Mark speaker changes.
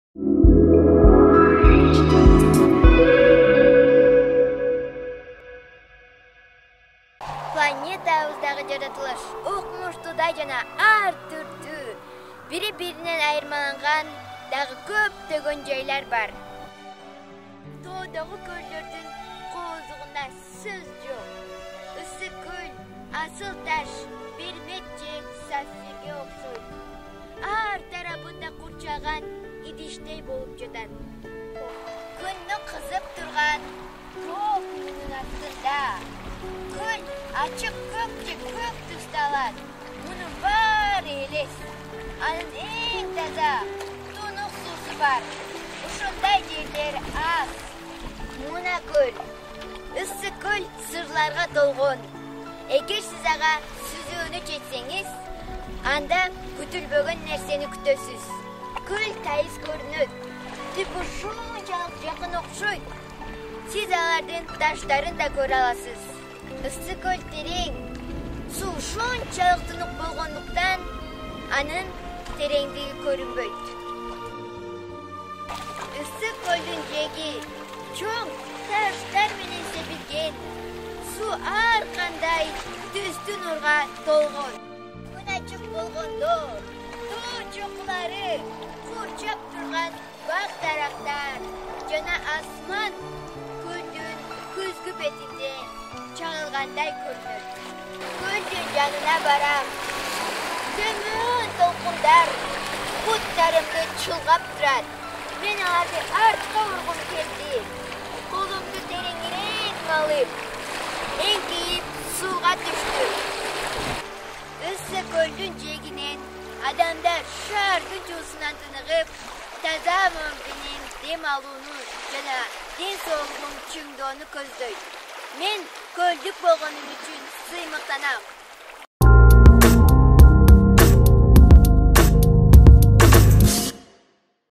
Speaker 1: Planetабыздағы жаратылыш оқмуштудай жана ар түрдүү, бири-биринен айырмаланган дагы көптөгөн жайлар бар. Тоодогу көлдөрдүн коозугунда сөз жок. Ысык көл, асыл таш, бермет же сафирге окшойт. Ар тарабында курчаган идиштей болуп жатат. Күндүн кызып турган топ мунун астында көл ачык көк түсталат. Мунун баары элес. Анын эң таза, тунук суусу бар. Ушундай жерлер аз. Муна көл. Ысык көл сырларга толгон. Эгер сиз ага сүзүүнү чечсеңиз, анда күтүлбөгөн нерсени күтөсүз. Көл тайыз көрүнөт. Түп ушунчалык жакын окшойт. Сиз алардын таштарын да көрө аласыз. Ысык көл терең. Суу ушунчалык тунук болгондуктан анын тереңдиги көрүнбөйт. Ысык көлдүн жээги чоң таштар менен сепилген. Суу ар кандай түстүү нурга толгон. Күн ачык болгондо тоо чокулары, курчап турган бак дарактар жана асман күндүн күзгү бетинде чагылгандай көрүнөт. Көлдүн жанына барам. Төмөн толкундар буттарымды чулгап турат. Мен аларды артка ургум келди. Колумду тереңирээк алып, эңкейип сууга түштүм. Ысык көлдүн жээгинен адамдар шаардын жуусунан тыныгып, таза менен дем алууну жана ден соолугун чыңдоону көздөйт. Мен көлдүк болгонум үчүн сыймыктанам.